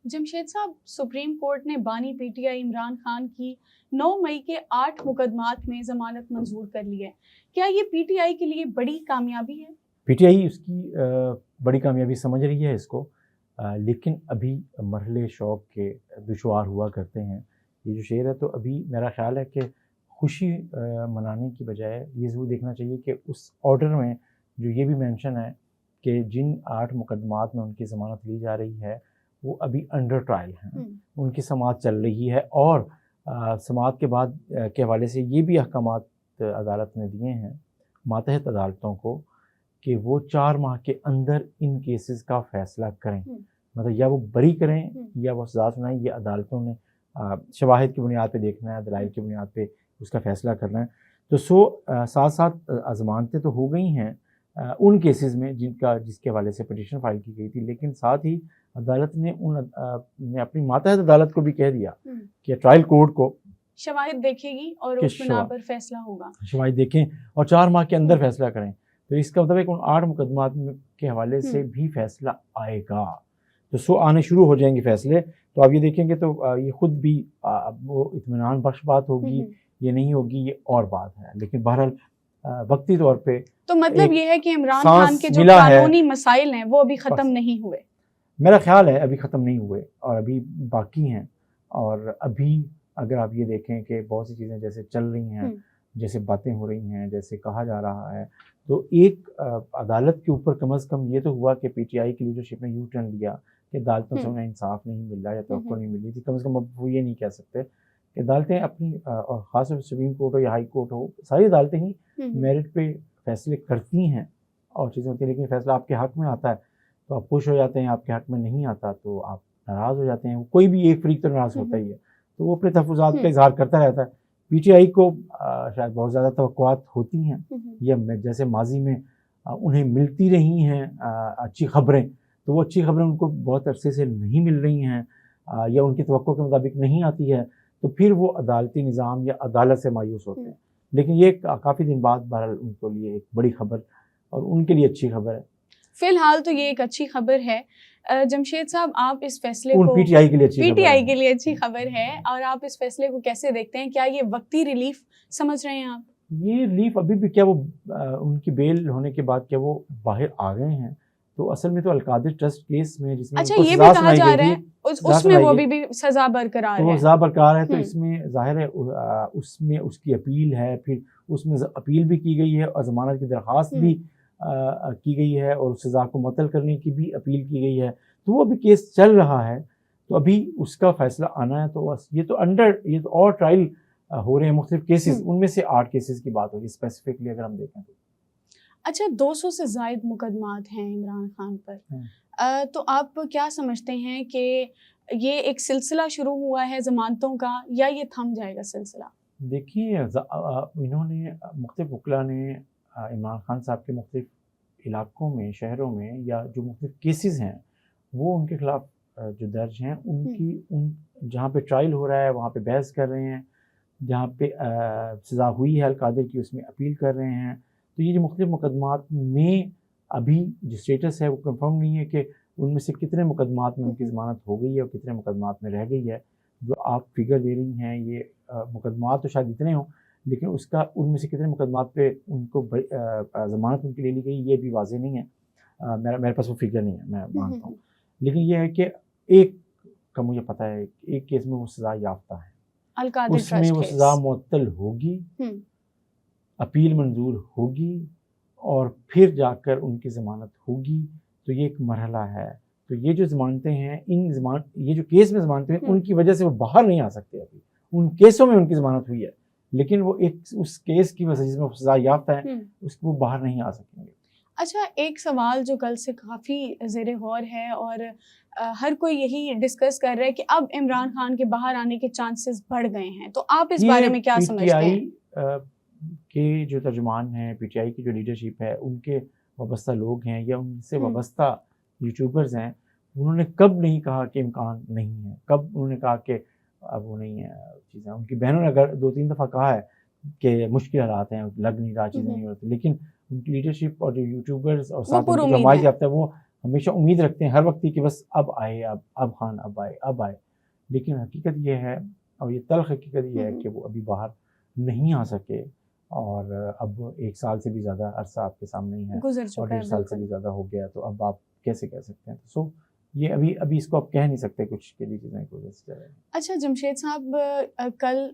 जमशेद साहब, supreme court ने बानी पीटीआई इमरान खान की 9 मई के 8 मुकदमात में जमानत मंजूर कर ली है। क्या ये पीटीआई के लिए बड़ी कामयाबी है? पीटीआई उसकी बड़ी कामयाबी समझ रही है इसको, लेकिन अभी मरहले शौक के दुशवार हुआ करते हैं। ये जो शेर है, तो अभी मेरा ख्याल है कि खुशी मनाने की बजाय ये ज़रूर देखना चाहिए कि उस ऑर्डर में जो ये भी मेंशन है कि जिन 8 मुकदमात में उनकी ज़मानत ली जा रही है वो अभी अंडर ट्रायल हैं, उनकी समाअत चल रही है और समाअत के बाद के हवाले से ये भी अहकामात अदालत ने दिए हैं मातहत अदालतों को कि वो 4 माह के अंदर इन केसेस का फ़ैसला करें। मतलब या वो बरी करें या वो सज़ा सुनाएं, ये अदालतों ने शवाहिद की बुनियाद पे देखना है, दलाइल की बुनियाद पे उसका फ़ैसला करना है। तो साथ साथ ज़मानतें तो हो गई हैं उन केसेस में जिसके हवाले से पिटीशन फाइल की गई थी, लेकिन साथ ही अदालत ने ने अपनी मातहत अदालत को भी कह दिया कि ट्रायल कोर्ट को शवाहिद देखेगी और उस बिना पर फैसला होगा। शवाहिद देखें और 4 माह के अंदर फैसला करें। तो इसका मतलब है कि उन 8 मुकदमात के हवाले से भी फैसला आएगा, तो आने शुरू हो जाएंगे फैसले। तो आप ये देखेंगे तो ये खुद भी वो इत्मीनान बख्श बात होगी, ये नहीं होगी, ये और बात है। लेकिन बहरहाल वक्ती तौर पे तो मतलब ये है कि इमरान खान के जो कानूनी मसाइल हैं वो अभी ख़त्म नहीं हुए। मेरा ख्याल है अभी ख़त्म नहीं हुए और अभी बाकी हैं। और अभी अगर आप ये देखें कि बहुत सी चीज़ें जैसे चल रही हैं, जैसे बातें हो रही हैं, जैसे कहा जा रहा है, तो एक अदालत के ऊपर कम अज़ कम ये तो हुआ कि पीटीआई की लीडरशिप ने यू टर्न लिया कि अदालतों से उन्हें इंसाफ नहीं मिल रहा या तवक्को नहीं मिल रही थी। कम से कम अब वो ये नहीं कह सकते कि अदालतें अपनी और ख़ासतौर से सुप्रीम कोर्ट हो या हाई कोर्ट हो, सारी अदालतें ही मेरिट पे फैसले करती हैं और चीज़ें होती हैं। लेकिन फैसला आपके हक़ में आता है तो आप खुश हो जाते हैं, आपके हक़ में नहीं आता तो आप नाराज़ हो जाते हैं। कोई भी एक फ़रीक तो नाराज़ होता ही है, तो वो अपने तहफ़्फ़ुज़ात का इज़हार करता रहता है। पीटीआई को शायद बहुत ज़्यादा तवक्कुआत होती हैं या जैसे माजी में उन्हें मिलती रही हैं अच्छी ख़बरें, तो वो अच्छी ख़बरें उनको बहुत अरसे से नहीं मिल रही हैं या उनकी तवक्को के मुताबिक नहीं आती है, तो फिर वो अदालती निज़ाम या अदालत से मायूस होते हैं। लेकिन ये काफ़ी दिन बाद बहरहाल उनके लिए एक बड़ी ख़बर और उनके लिए अच्छी ख़बर है। फ़िलहाल तो ये एक अच्छी ख़बर है। जमशेद साहब, आप इस फैसले को पीटीआई के लिए अच्छी खबर है और आप इस फैसले को कैसे देखते हैं? क्या ये वक्ती रिलीफ समझ रहे हैं आप? ये रिलीफ अभी भी क्या वो उनकी बेल होने के बाद क्या वो बाहर आ गए हैं? तो असल में तो अलकादिर ट्रस्ट केस में जिसमें अच्छा, ये भी कहा जा रहा है उसमें वो भी सजा बरकरार है। तो सजा बरकरार है, तो इसमें जाहिर है उसमें उसकी अपील है, फिर उसमें अपील भी की गई है और ज़मानत की दरख्वास्त भी की गई है और सज़ा को मुअत्तल करने की भी अपील की गई है। तो वो अभी केस चल रहा है, तो अभी उसका फ़ैसला आना है। तो ये तो और ट्रायल हो रहे हैं मुख्तलिफ केसेस, उनमें से 8 केसेस की बात होगी स्पेसिफिकली अगर हम देखें तो। अच्छा, 200 से ज़ायद मुकदमात हैं इमरान खान पर। तो आप क्या समझते हैं कि ये एक सिलसिला शुरू हुआ है ज़मानतों का या ये थम जाएगा सिलसिला? देखिए, इन्होंने मुख्तलिफ वकीला ने इमरान खान साहब के मुख्तलिफ इलाकों में, शहरों में या जो मुख्तलिफ केसेस हैं वो उनके ख़िलाफ़ जो दर्ज हैं उन जहाँ पे ट्रायल हो रहा है वहाँ पे बहस कर रहे हैं, जहाँ पे सज़ा हुई है अलकादिर की उसमें अपील कर रहे हैं। तो ये जो मुख्तलिफ मुकदमात में अभी जो स्टेटस है वो कंफर्म नहीं है कि उनमें से कितने मुकदमात में उनकी ज़मानत हो गई है और कितने मुकदमात में रह गई है। जो आप फिगर दे रही हैं ये मुकदमात तो शायद इतने हों, लेकिन उनमें से कितने मुकदमात पे उनको ज़मानत उनकी ले ली गई ये भी वाज़ेह नहीं है। मेरे पास वो फिगर नहीं है, मैं मानता हूँ। लेकिन ये है कि एक का मुझे पता है, एक केस में वो सज़ा याफ्ता है, उसमें वो सज़ा मुअत्तल होगी, अपील मंजूर होगी और फिर जाकर उनकी ज़मानत होगी। तो ये एक मरहला है। तो ये जो ज़मानतें हैं, ये जो केस में ज़मानतें हैं उनकी वजह से वो बाहर नहीं आ सकते। अभी उन केसों में उनकी ज़मानत हुई है, लेकिन वो एक उस केस की वजह जिसमें सज़ा याफ्ता है उसको वो बाहर नहीं आ सकेंगे। अच्छा, एक सवाल जो कल से काफ़ी ज़ेरे गौर है और हर कोई यही डिस्कस कर रहा है कि अब इमरान खान के बाहर आने के चांसेस बढ़ गए हैं, तो आप इस बारे में क्या समझते हैं? के जो तर्जुमान हैं, पीटीआई की जो लीडरशिप है, उनके वाबस्ता लोग हैं या उनसे वाबस्ता यूट्यूबर्स हैं, उन्होंने कब नहीं कहा कि इम्कान नहीं है, कब उन्होंने कहा कि अब वो नहीं है चीज़ें। उनकी बहनों ने अगर 2-3 दफ़ा कहा है कि मुश्किल हालात हैं, लग नहीं रहा, चीज़ें नहीं होती, लेकिन उनकी लीडरशिप और जो यूट्यूबर्स और साथ उनकी जो हमायत याफ्ता है वो हमेशा उम्मीद रखते हैं हर वक्त कि बस अब आए, अब खान अब आए, अब आए। लेकिन हकीकत ये है, और ये तल्ख़ हकीकत ये है कि वो अभी बाहर नहीं आ सके, और अब 1 साल से भी ज़्यादा अरसा आपके सामने ही है, गुजर और चुका है 1.5 साल से बिल्कुल। भी ज़्यादा हो गया, तो अब आप कैसे कह सकते हैं? सो ये अभी इसको आप कह नहीं सकते कुछ के लिए चीज़ें की वजह से चल रही हैं। अच्छा जमशेद साहब, कल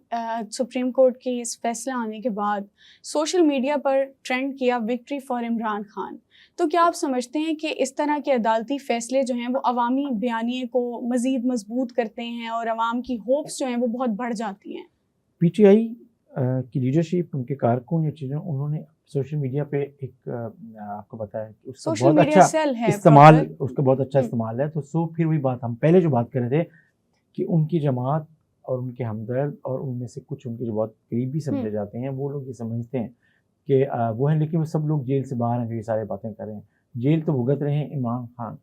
सुप्रीम कोर्ट की इस फैसला आने के बाद सोशल मीडिया पर ट्रेंड किया विक्ट्री फॉर इमरान खान। तो क्या आप समझते हैं कि इस तरह के अदालती फ़ैसले जो हैं वो अवामी बयानिए को मज़ीद मजबूत करते हैं और अवाम की होप्स जो हैं वो बहुत बढ़ जाती हैं? पीटीआई की लीडरशिप, उनके कारकुन, ये चीज़ें उन्होंने सोशल मीडिया पे एक आपको बताया कि उसका सोशल बहुत मीडिया अच्छा सेल है इस्तेमाल, प्रॉपर। उसका बहुत अच्छा हुँ, इस्तेमाल है। तो फिर वही बात हम पहले जो बात कर रहे थे कि उनकी जमात और उनके हमदर्द और उनमें से कुछ उनके जो बहुत करीबी हुँ, समझे जाते हैं, वो लोग ये समझते हैं कि वो हैं, लेकिन वो सब लोग जेल से बाहर हैं जो ये सारी बातें कर रहे हैं। जेल तो भुगत रहे हैं इमरान खान,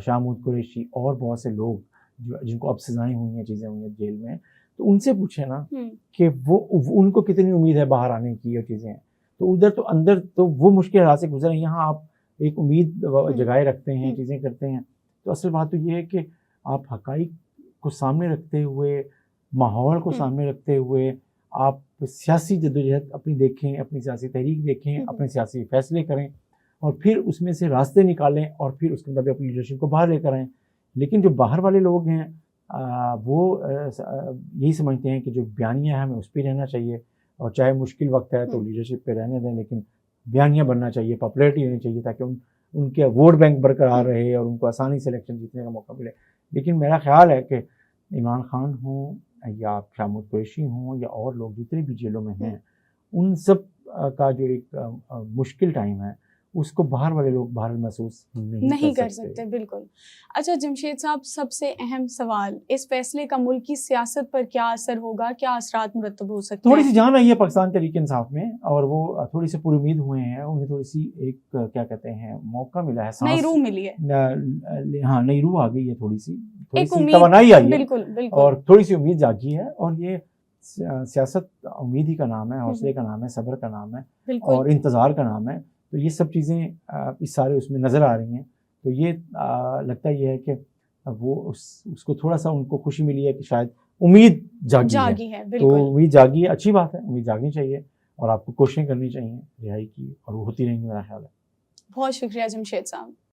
शाहमूद कुरैशी और बहुत से लोग जो जिनको अब सज़ाएँ हुई हैं, चीज़ें हुई हैं जेल में। तो उनसे पूछें ना हुँ, कि वो उनको कितनी उम्मीद है बाहर आने की, और चीज़ें हैं। तो उधर तो अंदर तो वो मुश्किल हालात से गुज़रे हैं, यहाँ आप एक उम्मीद हुँ, जगाए रखते हैं, हुँ, चीज़ें करते हैं। तो असल बात तो ये है कि आप हक़ाइक़ को सामने रखते हुए, माहौल को हुँ, सामने रखते हुए, आप सियासी जद्दोजहद अपनी देखें, अपनी सियासी तहरीक देखें, हुँ, अपने सियासी फ़ैसले करें, और फिर उसमें से रास्ते निकालें, और फिर उसके मुताबिक अपनी लीडरशिप को बाहर लेकर आएँ। लेकिन जो बाहर वाले लोग हैं, वो यही समझते हैं कि जो बयानिया है हमें उस पे रहना चाहिए, और चाहे मुश्किल वक्त है तो हुँ, लीडरशिप पे रहने दें, लेकिन बयानिया बनना चाहिए, पॉपुलैरिटी होनी चाहिए, ताकि उनके वोट बैंक बरकरार हुँ, रहे और उनको आसानी से इलेक्शन जीतने का मौका मिले। लेकिन मेरा ख्याल है कि इमरान खान हों या शाहमूद कुरैशी हों या और लोग जितने भी जेलों में हुँ। हैं, उन सब का जो एक मुश्किल टाइम है, उसको बाहर वाले लोग बाहर महसूस नहीं नहीं कर कर सकते। सकते, बिल्कुल। अच्छा जमशेद साहब, सबसे अहम सवाल, इस फ़ैसले का मुल्क की सियासत पर क्या असर होगा? क्या असरात मुरत्तब हो सकते थोड़ी हैं? सी जान आई है पाकिस्तान तहरीक इंसाफ में, और वो थोड़ी सी पुरुमीद हुए हैं, उन्हें थोड़ी सी एक क्या कहते हैं, मौका मिला है, नई सांस, रूह मिली है। हाँ, नई रूह आ गई है, थोड़ी एक सी उम्मीद, तवानाई आई है, बिल्कुल, बिल्कुल। और थोड़ी सी उम्मीद जागी है। और ये सियासत उम्मीद ही का नाम है, हुँ, हौसले हुँ, का नाम है, सब्र का नाम है, बिल्कुल। और इंतज़ार का नाम है। तो ये सब चीज़ें इस सारे उसमें नज़र आ रही हैं। तो ये लगता ये है कि वो उसको थोड़ा-सा उनको खुशी मिली है कि शायद उम्मीद जागी है। जागी है, तो बिल्कुल। उम्मीद जागी है, अच्छी बात है, उम्मीद जागनी चाहिए, और आपको कोशिशें करनी चाहिए रिहाई की, और वो होती रहेंगी, मेरा ख्याल है। बहुत शुक्रिया जमशेद साहब।